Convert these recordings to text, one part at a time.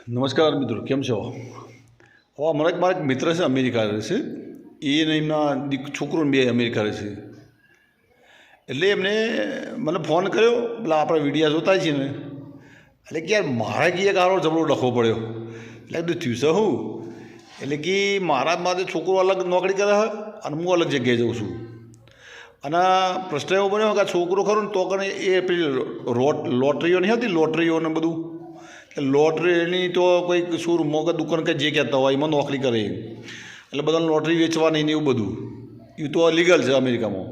નમસ્કાર મિત્રો, કેમ છો? હવે મારા એક મિત્ર છે, અમેરિકા રહે છે. એને એમના છોકરો બે અમેરિકા રહે છે. એટલે એમને મને ફોન કર્યો, પેલા આપણા વિડીયા જોતા છીએ ને, એટલે કે યાર મારે કે એક આરો જબરો ડખવો પડ્યો. એટલે કીધું થયું છે હું? એટલે કે મારા માથે છોકરો અલગ નોકરી કરે છે અને હું અલગ જગ્યાએ જાઉં છું. અને પ્રશ્ન એવો બન્યો કે આ છોકરો ખરો ને તો કને એ પેલી લોટરીઓ નહીં હતી, લોટરીઓ ને બધું, લોટરીની તો કોઈક શોરૂમમાં કે દુકાન કે જે કહેતા હોય એમાં નોકરી કરે. એટલે બધા લોટરી વેચવાની ને એવું બધું એ તો લીગલ છે અમેરિકામાં.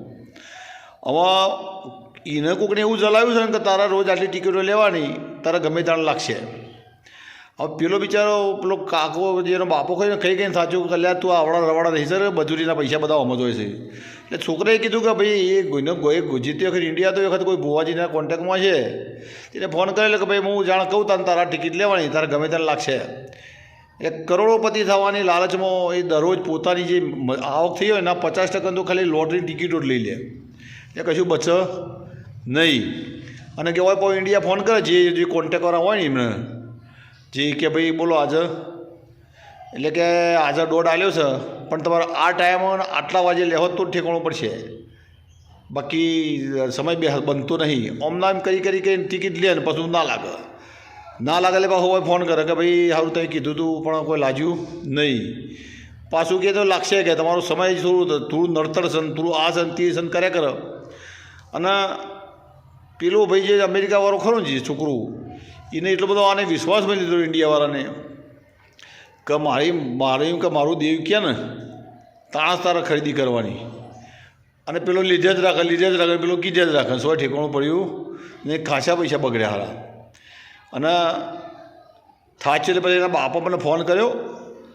હવે એને કોઈકને એવું ચલાવ્યું છે ને કે તારા રોજ આટલી ટિકિટો લેવાની, તારા ગમે ત્યાં લાગશે. હવે પેલો બિચારો પેલો કાકો જેનો બાપો કહીને કહીને સાચું કે લ્યા તું આવડા રવાડા નહીં સર, મજૂરીના પૈસા બધા આમ જ હોય છે. એટલે છોકરાએ કીધું કે ભાઈ એ જીતી વખત ઇન્ડિયા તો એ વખત કોઈ ભુવાજીના કોન્ટેક્ટમાં છે, એને ફોન કરેલો કે ભાઈ હું જાણ કહું તને તારા ટિકિટ લેવાની, તારે ગમે ત્યારે લાગશે. એટલે કરોડોપતિ થવાની લાલચમાં એ દરરોજ પોતાની જે આવક થઈ હોય એના 50% તો ખાલી લોટરીની ટિકિટો જ લઈ લે, એ કશું બચે નહીં. અને કહેવાય પણ ઇન્ડિયા ફોન કરે જે કોન્ટેક્ટવાળા હોય ને એમને, જે કે ભાઈ બોલો આજે, એટલે કે આજે દોઢ આવ્યો છે પણ તમારે આ ટાઈમ આટલા વાગે લેવો તો ઠેકાણું પડશે, બાકી સમય બનતો નહીં. ઓમના એમ કરી ટિકિટ લે ને પછી ના લાગે એટલે પાછું હોય ફોન કરે કે ભાઈ સારું તમે કીધું હતું પણ કોઈ લાગ્યું નહીં. પાછું કે તો લાગશે કે તમારો સમય થોડું નડતર છે, થોડું આ છે તે છે કર્યા કરે. અને પેલો ભાઈ જે અમેરિકાવાળો ખરો ને જે છોકરું, એને એટલો બધો આને વિશ્વાસ મળી લીધો ઇન્ડિયાવાળાને કે મારું દેવ કહે ને તાણા તારે ખરીદી કરવાની. અને પેલો લીધે જ રાખે પેલો કીધે જ રાખે, સો ઠેકાણું પડ્યું ને ખાસા પૈસા બગડ્યા હારા. અને થાચ એટલે પછી એના બાપા મને ફોન કર્યો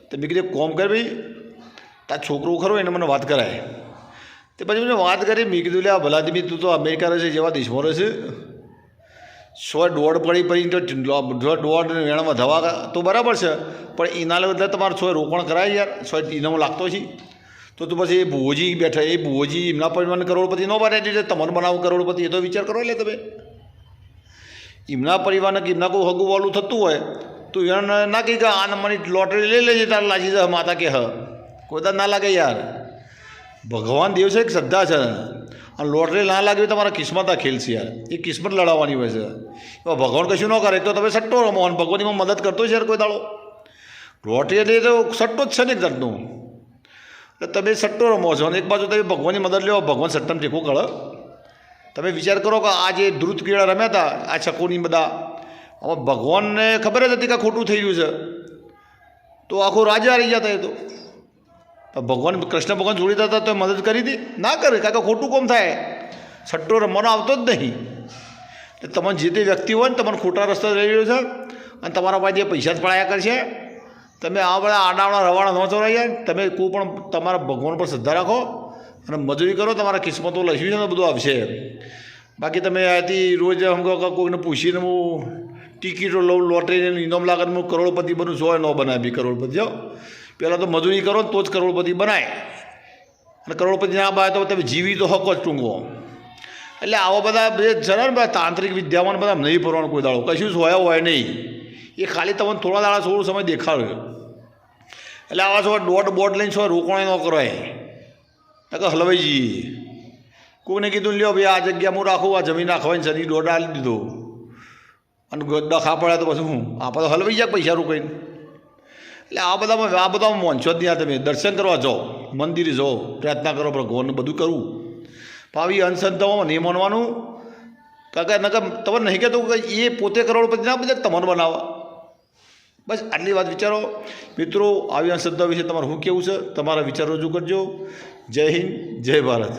તો મેં કીધું કોમ કર ભાઈ, તાર છોકરો ખરો એને મને વાત કરાય. તે પછી મને વાત કરી, મેં કીધું લે આ ભલાદમી તું તો અમેરિકા રહેશે જેવા દેશમાં રહેશે, 100 પડી તો દોઢ વેણામાં ધવા તો બરાબર છે, પણ એના બદલે તમારે 100 રોકાણ કરાય યાર, 100 ઇનામ લાગતો છે. તો પછી એ ભુવોજી બેઠા, એ ભુવોજી એમના પરિવારને કરોડપતિ ન બનાવી દીધે, તમારે બનાવું કરોડપતિ, એ તો વિચાર કરો. એટલે તમે એમના પરિવારને કે એમના કોઈ હગું વાલું થતું હોય તો એને ના કહી કે આ નંબરની લોટરી લઈ લેજે તારે લાગી જાય માતા કે કોઈ તાર ના લાગે યાર. ભગવાન દેવ છે, એક શ્રદ્ધા છે, અને લોટરી ના લાગવી તમારા કિસ્મત આ ખેલ છે યાર, એ કિસ્મત લડાવવાની હોય છે. ભગવાન કશું ન કરે તો તમે સટ્ટો રમો, અને ભગવાન એમાં મદદ કરતો છે યાર કોઈ દાડો. લોટરી એટલે તો સટ્ટો જ છે ને એક જાતનું, એટલે તમે સટ્ટો રમો છો અને એક બાજુ તમે ભગવાનની મદદ લેવો, ભગવાન સટ્ટામાં ટેકો કરે. તમે વિચાર કરો કે આ જે ધ્રુત કીડા રમ્યા હતા આ ચકોની બધા, હવે ભગવાનને ખબર જ હતી કે ખોટું થઈ ગયું છે તો આખું રાજા રહી જતા. એ તો ભગવાન કૃષ્ણ ભગવાન જોડી હતા તો મદદ કરી હતી ના કરે, કારણ કે ખોટું કોમ થાય, સટ્ટો રમવાનો આવતો જ નહીં. એટલે તમે જે તે વ્યક્તિ હોય ને તમને ખોટા રસ્તા રહી રહ્યો છે અને તમારા પાસે પૈસા જ પડાયા કરશે, તમે આ બધા આડાવડા રવાડા ન ચોરાય. તમે કોઈ પણ તમારા ભગવાન પર શ્રદ્ધા રાખો અને મજૂરી કરો, તમારા કિસ્મતો લખ્યું છે ને બધું આવશે. બાકી તમે આથી રોજ કોઈને પૂછીને હું ટિકિટો લઉં, લોટરીને ઇનામ લાગે હું કરોડપતિ બનું, 100 ન બનાવી કરોડપતિ. જાઓ પહેલાં તો મજૂરી કરો ને તો જ કરોડપતિ બનાય, અને કરોડપતિ ના બાય તો તમે જીવી તો હકો જ ટૂંકો. એટલે આવા બધા જરા ને બધા તાંત્રિક વિદ્યામાં બધા નહીં ફરવાનું કોઈ દાડો, કશું હોય નહીં. એ ખાલી તમને થોડા દાડા થોડો સમય દેખાડે. એટલે આવા છો બોટ લઈને છો રોકાણ ન કરાય, કે હલવાઈ જઈએ. કોઈને કીધું લ્યો ભાઈ આ જગ્યા હું રાખું, આ જમીન રાખવાની છે, દોઢ આલી દીધો અને ડખા પડ્યા તો પછી હું આપણે તો હલવાઈ જાય પૈસા રોકાઈને. એટલે આ બધામાં મોનશો જ નહીં. તમે દર્શન કરવા જાઓ, મંદિરે જાઓ, પ્રાર્થના કરો, ભગવાનને બધું કરવું. ભાવી અંધશ્રદ્ધાઓમાં નહીં માનવાનું, કારણ કે નકર તમારે નહીં કહેતું કે એ પોતે કરોડપતિ ના બધા તમારે બનાવવા. બસ આટલી વાત વિચારો મિત્રો. આવી અંધશ્રદ્ધા વિશે તમારે શું કહેવું છે, તમારા વિચારો રજૂ કરજો. જય હિન્દ, જય ભારત.